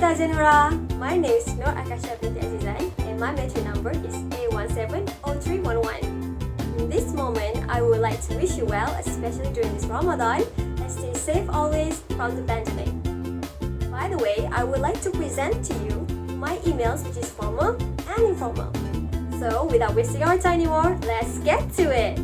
Azizan. My name is Nur Aqasha binti Azizan and my metro number is A170311. In this moment, I would like to wish you well, especially during this Ramadan, and stay safe always from the pandemic. By the way, I would like to present to you my emails, which is formal and informal. So, without wasting our time anymore, let's get to it!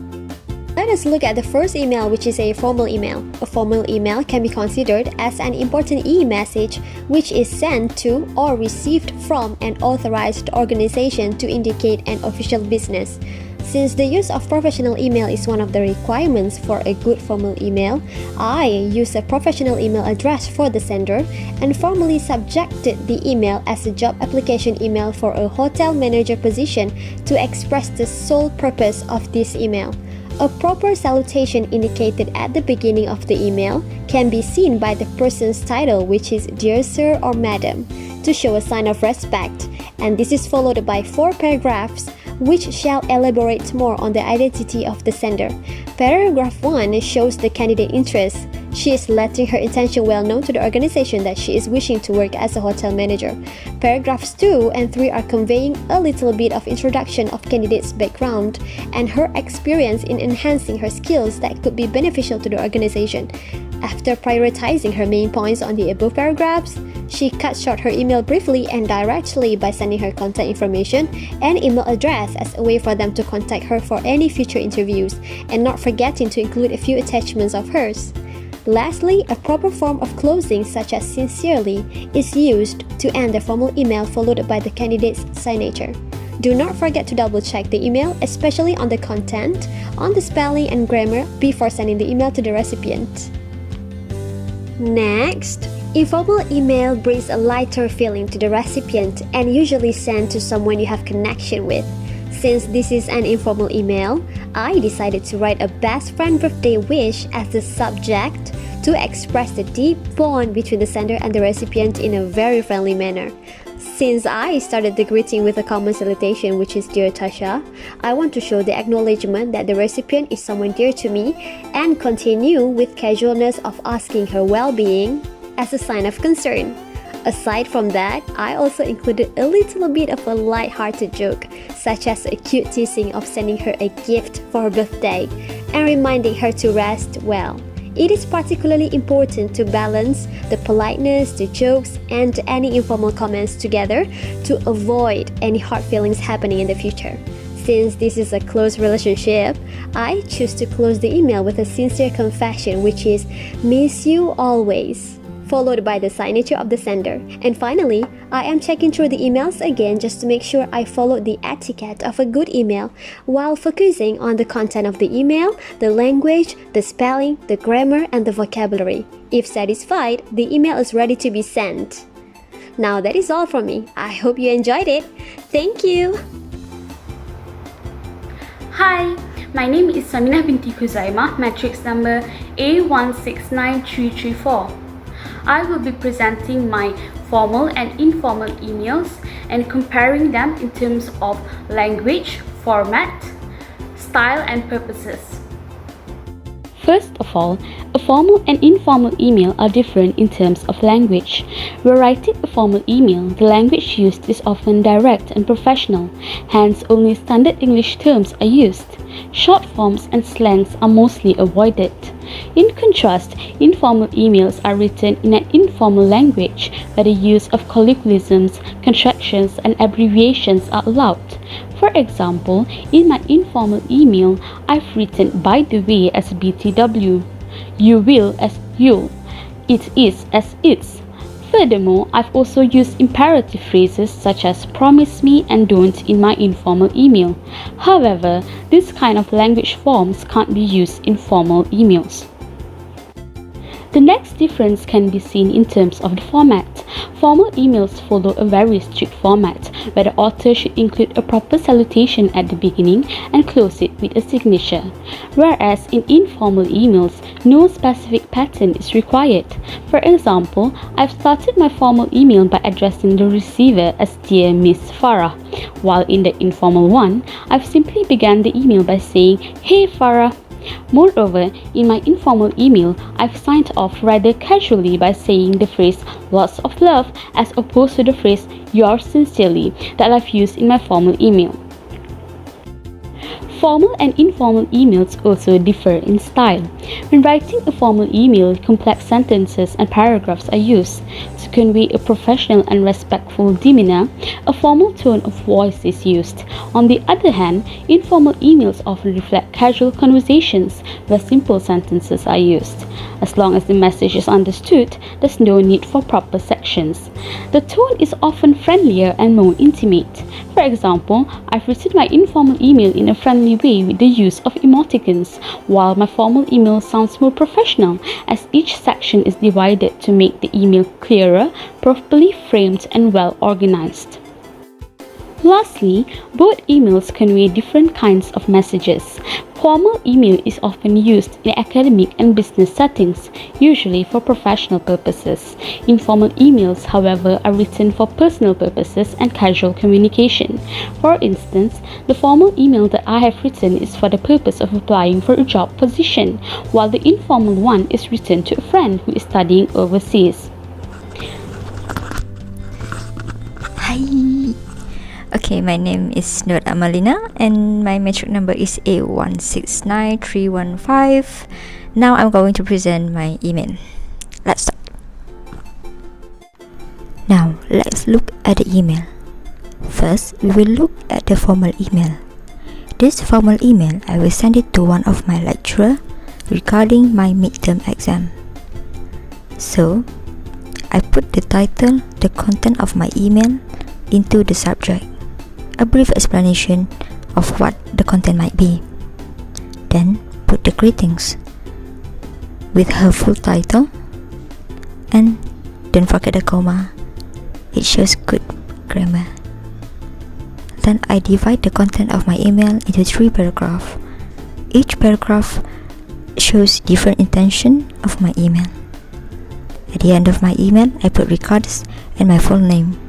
Let us look at the first email, which is a formal email. A formal email can be considered as an important e-message which is sent to or received from an authorized organization to indicate an official business. Since the use of professional email is one of the requirements for a good formal email, I use a professional email address for the sender and formally subjected the email as a job application email for a hotel manager position to express the sole purpose of this email. A proper salutation indicated at the beginning of the email can be seen by the person's title, which is Dear Sir or Madam, to show a sign of respect, and this is followed by 4 paragraphs which shall elaborate more on the identity of the sender. Paragraph 1 shows the candidate interest. She is letting her intention well known to the organization that she is wishing to work as a hotel manager. Paragraphs 2 and 3 are conveying a little bit of introduction of candidate's background and her experience in enhancing her skills that could be beneficial to the organization. After prioritizing her main points on the above paragraphs, she cut short her email briefly and directly by sending her contact information and email address as a way for them to contact her for any future interviews, and not forgetting to include a few attachments of hers. Lastly, a proper form of closing such as sincerely is used to end the formal email followed by the candidate's signature. Do not forget to double check the email, especially on the content, on the spelling and grammar before sending the email to the recipient. Next, informal email brings a lighter feeling to the recipient and usually sent to someone you have connection with. Since this is an informal email, I decided to write a best friend birthday wish as the subject to express the deep bond between the sender and the recipient in a very friendly manner. Since I started the greeting with a common salutation, which is Dear Tasha, I want to show the acknowledgement that the recipient is someone dear to me and continue with casualness of asking her well-being as a sign of concern. Aside from that, I also included a little bit of a light-hearted joke, such as a cute teasing of sending her a gift for her birthday and reminding her to rest well. It is particularly important to balance the politeness, the jokes, and any informal comments together to avoid any hard feelings happening in the future. Since this is a close relationship, I choose to close the email with a sincere confession, which is "Miss you always," followed by the signature of the sender. And finally, I am checking through the emails again just to make sure I followed the etiquette of a good email while focusing on the content of the email, the language, the spelling, the grammar, and the vocabulary. If satisfied, the email is ready to be sent. Now that is all from me. I hope you enjoyed it. Thank you! Hi, my name is Saminah binti Khuzaimah, matrix number A169334. I will be presenting my formal and informal emails and comparing them in terms of language, format, style, and purposes. First of all, a formal and informal email are different in terms of language. When writing a formal email, the language used is often direct and professional, hence only standard English terms are used. Short forms and slangs are mostly avoided. In contrast, informal emails are written in an informal language where the use of colloquialisms, contractions, and abbreviations are allowed. For example, in my informal email, I've written "by the way" as BTW, "you will" as "you'll," "it is" as "it's." Furthermore, I've also used imperative phrases such as "promise me" and "don't" in my informal email. However, this kind of language forms can't be used in formal emails. The next difference can be seen in terms of the format. Formal emails follow a very strict format, where the author should include a proper salutation at the beginning and close it with a signature. Whereas in informal emails, no specific pattern is required. For example, I've started my formal email by addressing the receiver as Dear Miss Farah, while in the informal one, I've simply begun the email by saying, "Hey Farah." Moreover, in my informal email, I've signed off rather casually by saying the phrase lots of love as opposed to the phrase yours sincerely that I've used in my formal email. Formal and informal emails also differ in style. When writing a formal email, complex sentences and paragraphs are used. To convey a professional and respectful demeanor, a formal tone of voice is used. On the other hand, informal emails often reflect casual conversations where simple sentences are used. As long as the message is understood, there's no need for proper sections. The tone is often friendlier and more intimate. For example, I've written my informal email in a friendly way with the use of emoticons, while my formal email sounds more professional as each section is divided to make the email clearer, properly framed and well organized. Lastly, both emails convey different kinds of messages. Formal email is often used in academic and business settings, usually for professional purposes. Informal emails, however, are written for personal purposes and casual communication. For instance, the formal email that I have written is for the purpose of applying for a job position, while the informal one is written to a friend who is studying overseas. Hi. Okay, my name is Nur Amalina and my metric number is A169315. Now I'm going to present my email. Let's start. Now let's look at the email. First, we will look at the formal email. This formal email, I will send it to one of my lecturer regarding my midterm exam. So, I put the title, the content of my email into the subject. A brief explanation of what the content might be. Then put the greetings with her full title, and don't forget the comma. It shows good grammar. Then I divide the content of my email into 3 paragraphs. Each paragraph shows different intention of my email. At the end of my email, I put regards and my full name.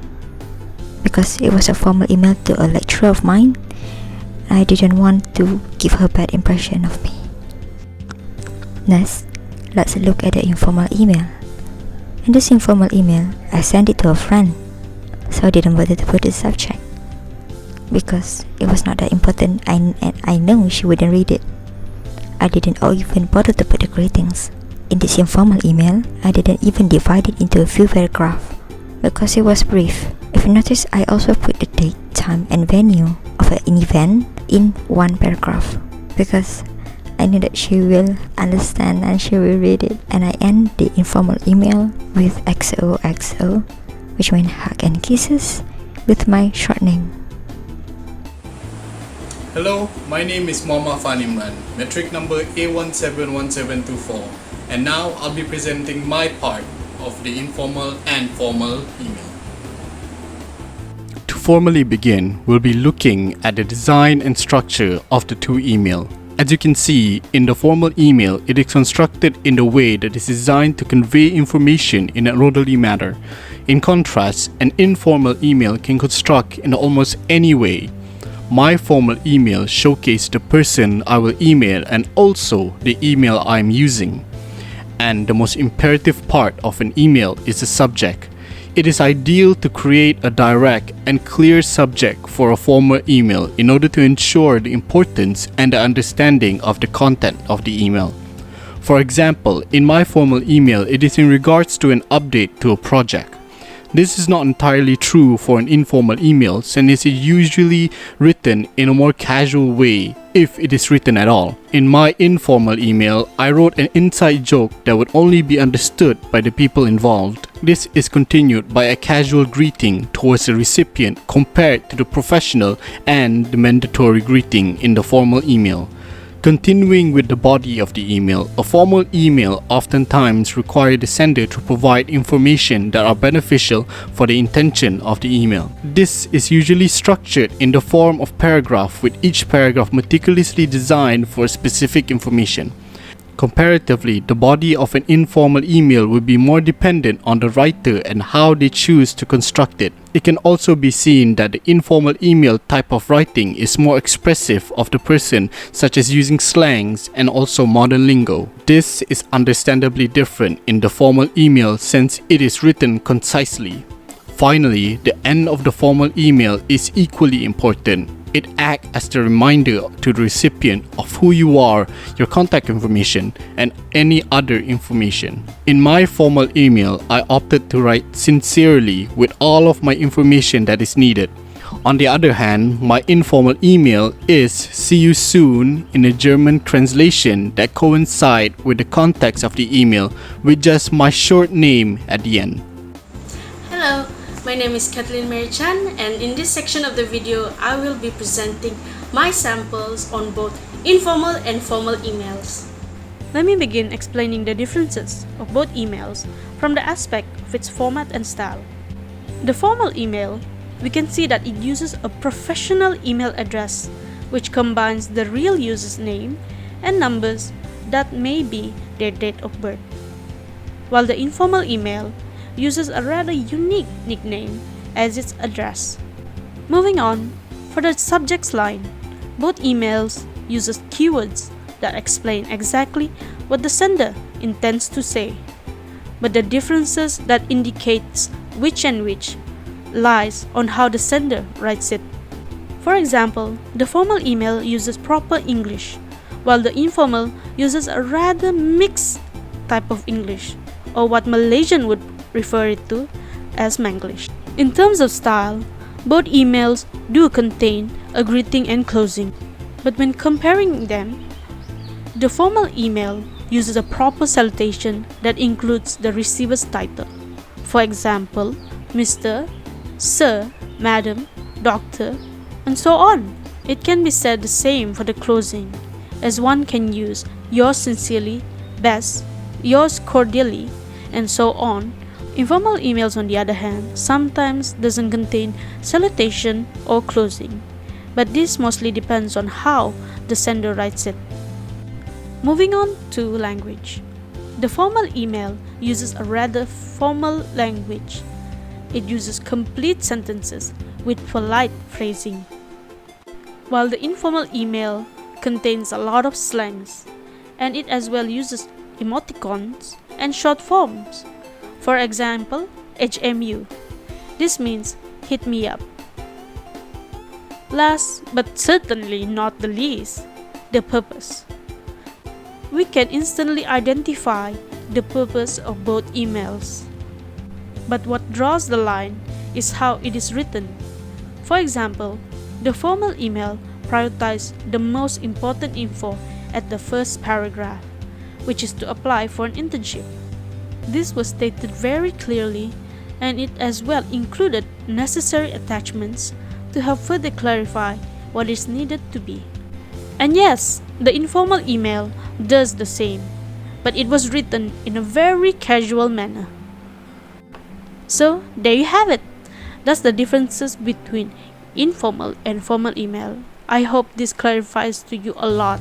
Because it was a formal email to a lecturer of mine, I didn't want to give her bad impression of me. Next, let's look at the informal email. In this informal email, I sent it to a friend, so I didn't bother to put the subject because it was not that important and I know she wouldn't read it. I didn't even bother to put the greetings. In this informal email, I didn't even divide it into a few paragraphs because it was brief. If you notice, I also put the date, time and venue of an event in one paragraph because I knew that she will understand and she will read it. And I end the informal email with XOXO, which means hug and kisses, with my short name. Hello, my name is Mahamad Imran, metric number A171724, and now I'll be presenting my part of the informal and formal email. To formally begin, we'll be looking at the design and structure of the two emails. As you can see, in the formal email, it is constructed in a way that is designed to convey information in an orderly manner. In contrast, an informal email can construct in almost any way. My formal email showcases the person I will email and also the email I am using. And the most imperative part of an email is the subject. It is ideal to create a direct and clear subject for a formal email in order to ensure the importance and the understanding of the content of the email. For example, in my formal email, it is in regards to an update to a project. This is not entirely true for an informal email, since it is usually written in a more casual way, if it is written at all. In my informal email, I wrote an inside joke that would only be understood by the people involved. This is continued by a casual greeting towards the recipient compared to the professional and the mandatory greeting in the formal email. Continuing with the body of the email, a formal email oftentimes requires the sender to provide information that are beneficial for the intention of the email. This is usually structured in the form of paragraph, with each paragraph meticulously designed for specific information. Comparatively, the body of an informal email will be more dependent on the writer and how they choose to construct it. It can also be seen that the informal email type of writing is more expressive of the person, such as using slangs and also modern lingo. This is understandably different in the formal email since it is written concisely. Finally, the end of the formal email is equally important. It acts as the reminder to the recipient of who you are, your contact information, and any other information. In my formal email, I opted to write sincerely with all of my information that is needed. On the other hand, my informal email is "see you soon" in a German translation that coincides with the context of the email with just my short name at the end. Hello, my name is Kathleen and in this section of the video, I will be presenting my samples on both informal and formal emails. Let me begin explaining the differences of both emails from the aspect of its format and style. The formal email, we can see that it uses a professional email address which combines the real user's name and numbers that may be their date of birth, while the informal email uses a rather unique nickname as its address. Moving on, for the subject's line, both emails uses keywords that explain exactly what the sender intends to say, but the differences that indicates which and which lies on how the sender writes it. For example, the formal email uses proper English, while the informal uses a rather mixed type of English, or what Malaysian would refer it to as Manglish. In terms of style, both emails do contain a greeting and closing, but when comparing them, the formal email uses a proper salutation that includes the receiver's title. For example, Mr., Sir, Madam, Doctor, and so on. It can be said the same for the closing, as one can use yours sincerely, best, yours cordially, and so on. Informal emails, on the other hand, sometimes doesn't contain salutation or closing, but this mostly depends on how the sender writes it. Moving on to language. The formal email uses a rather formal language. It uses complete sentences with polite phrasing, while the informal email contains a lot of slangs, and it as well uses emoticons and short forms. For example, HMU. This means hit me up. Last but certainly not the least, the purpose. We can instantly identify the purpose of both emails. But what draws the line is how it is written. For example, the formal email prioritizes the most important info at the first paragraph, which is to apply for an internship. This was stated very clearly, and it as well included necessary attachments to help further clarify what is needed to be. And yes, the informal email does the same, but it was written in a very casual manner. So, there you have it. That's the differences between informal and formal email. I hope this clarifies to you a lot.